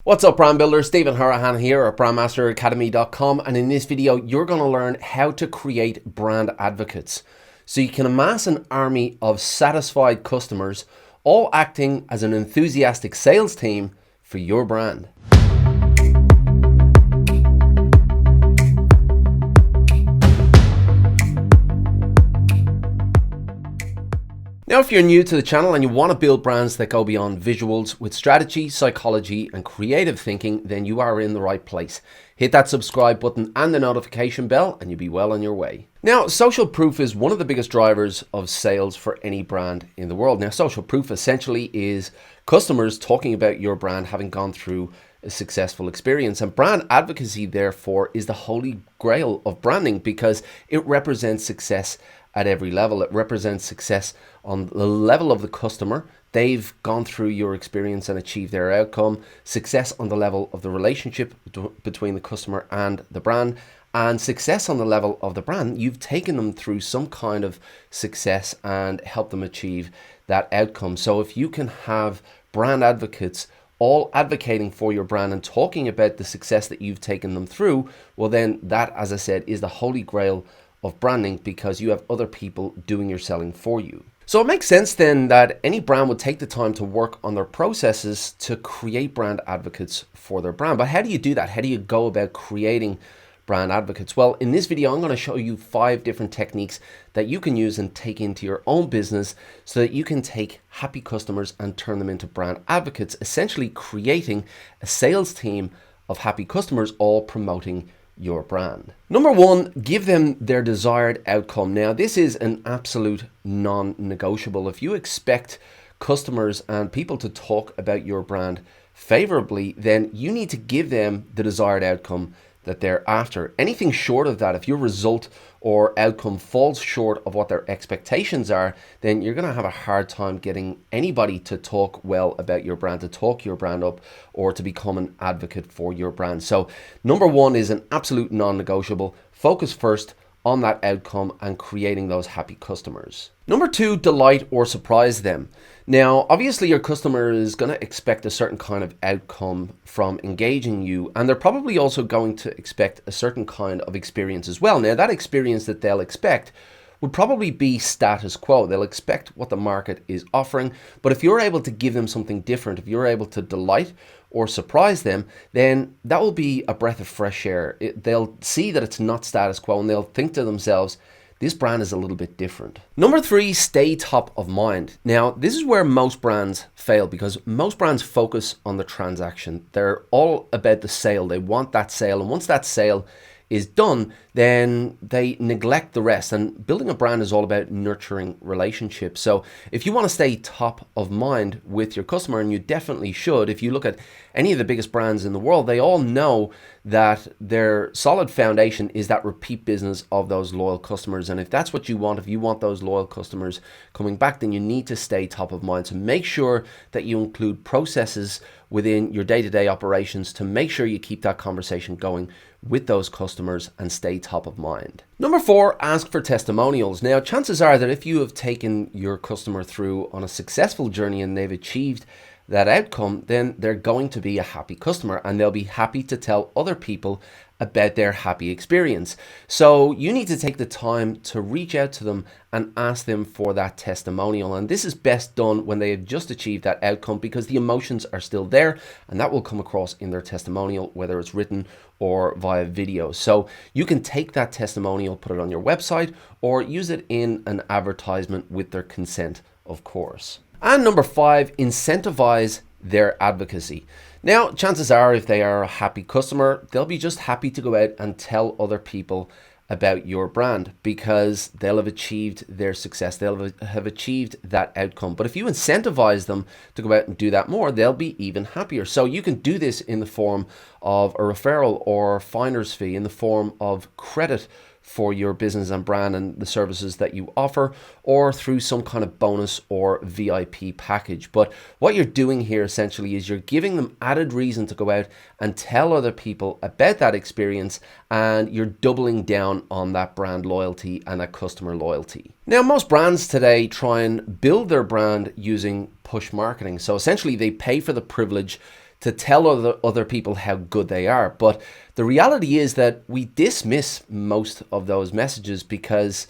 What's up, brand builder? Stephen Harahan here at BrandMasterAcademy.com, and in this video you're going to learn how to create brand advocates so you can amass an army of satisfied customers all acting as an enthusiastic sales team for your brand. Now, if you're new to the channel and you want to build brands that go beyond visuals with strategy, psychology, and creative thinking, then you are in the right place. Hit that subscribe button and the notification bell and you'll be well on your way. Now, social proof is one of the biggest drivers of sales for any brand in the world. Now, social proof essentially is customers talking about your brand having gone through a successful experience, and brand advocacy therefore is the holy grail of branding because it represents success at every level. It represents success on the level of the customer. They've gone through your experience and achieved their outcome. Success on the level of the relationship between the customer and the brand, and success on the level of the brand. You've taken them through some kind of success and helped them achieve that outcome. So if you can have brand advocates all advocating for your brand and talking about the success that you've taken them through, well then that, as I said, is the holy grail of branding because you have other people doing your selling for you. So it makes sense then that any brand would take the time to work on their processes to create brand advocates for their brand. But how do you do that? How do you go about creating brand advocates? Well, in this video, I'm going to show you 5 different techniques that you can use and take into your own business so that you can take happy customers and turn them into brand advocates, essentially creating a sales team of happy customers all promoting your brand. Number 1, give them their desired outcome. Now, this is an absolute non-negotiable. If you expect customers and people to talk about your brand favorably, then you need to give them the desired outcome that they're after. Anything short of that, if your result or outcome falls short of what their expectations are, then you're going to have a hard time getting anybody to talk well about your brand, to talk your brand up, or to become an advocate for your brand. So number 1 is an absolute non-negotiable. Focus first on that outcome and creating those happy customers. Number 2, delight or surprise them. Now, obviously your customer is going to expect a certain kind of outcome from engaging you, and they're probably also going to expect a certain kind of experience as well. Now, that experience that they'll expect would probably be status quo. They'll expect what the market is offering, but if you're able to give them something different, if you're able to delight or surprise them, then that will be a breath of fresh air. They'll see that it's not status quo and they'll think to themselves, this brand is a little bit different. Number 3, stay top of mind. Now, this is where most brands fail because most brands focus on the transaction. They're all about the sale. They want that sale, and once that sale is done, then they neglect the rest. And building a brand is all about nurturing relationships. So if you want to stay top of mind with your customer, and you definitely should, if you look at any of the biggest brands in the world, they all know that their solid foundation is that repeat business of those loyal customers. And if that's what you want, if you want those loyal customers coming back, then you need to stay top of mind. So make sure that you include processes within your day-to-day operations to make sure you keep that conversation going with those customers and stay top of mind. Number 4, ask for testimonials. Now, chances are that if you have taken your customer through on a successful journey and they've achieved that outcome, then they're going to be a happy customer and they'll be happy to tell other people about their happy experience. So you need to take the time to reach out to them and ask them for that testimonial. And this is best done when they have just achieved that outcome because the emotions are still there, and that will come across in their testimonial, whether it's written or via video. So you can take that testimonial, put it on your website, or use it in an advertisement with their consent, of course. And number 5, incentivize their advocacy. Now, chances are if they are a happy customer, they'll be just happy to go out and tell other people about your brand because they'll have achieved their success. They'll have achieved that outcome. But if you incentivize them to go out and do that more, they'll be even happier. So you can do this in the form of a referral or finder's fee, in the form of credit for your business and brand and the services that you offer, or through some kind of bonus or VIP package. But what you're doing here essentially is you're giving them added reason to go out and tell other people about that experience, and you're doubling down on that brand loyalty and that customer loyalty. Now, most brands today try and build their brand using push marketing. So essentially they pay for the privilege to tell other people how good they are. But the reality is that we dismiss most of those messages because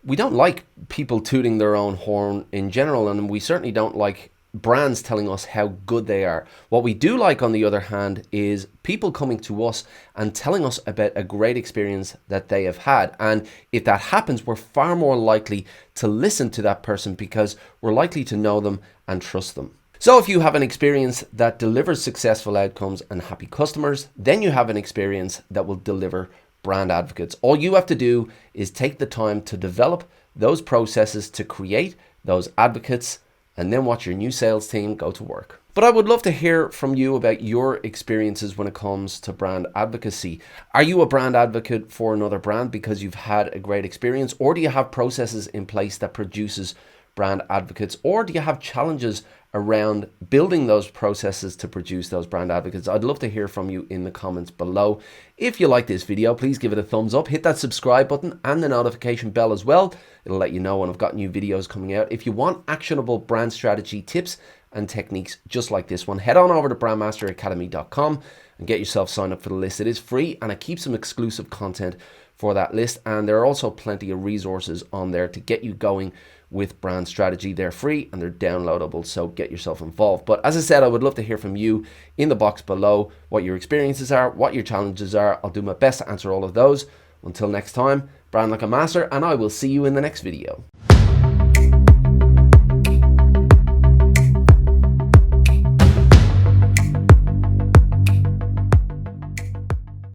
we don't like people tooting their own horn in general, and we certainly don't like brands telling us how good they are. What we do like, on the other hand, is people coming to us and telling us about a great experience that they have had. And if that happens, we're far more likely to listen to that person because we're likely to know them and trust them. So if you have an experience that delivers successful outcomes and happy customers, then you have an experience that will deliver brand advocates. All you have to do is take the time to develop those processes to create those advocates, and then watch your new sales team go to work. But I would love to hear from you about your experiences when it comes to brand advocacy. Are you a brand advocate for another brand because you've had a great experience, or do you have processes in place that produces brand advocates, or do you have challenges around building those processes to produce those brand advocates? I'd love to hear from you in the comments below. If you like this video, please give it a thumbs up, hit that subscribe button and the notification bell as well. It'll let you know when I've got new videos coming out. If you want actionable brand strategy tips and techniques just like this one, head on over to BrandMasterAcademy.com and get yourself signed up for the list. It is free and I keep some exclusive content for that list, and there are also plenty of resources on there to get you going with brand strategy. They're free and they're downloadable, so get yourself involved. But as I said, I would love to hear from you in the box below, what your experiences are, what your challenges are. I'll do my best to answer all of those. Until next time, brand like a master, and I will see you in the next video.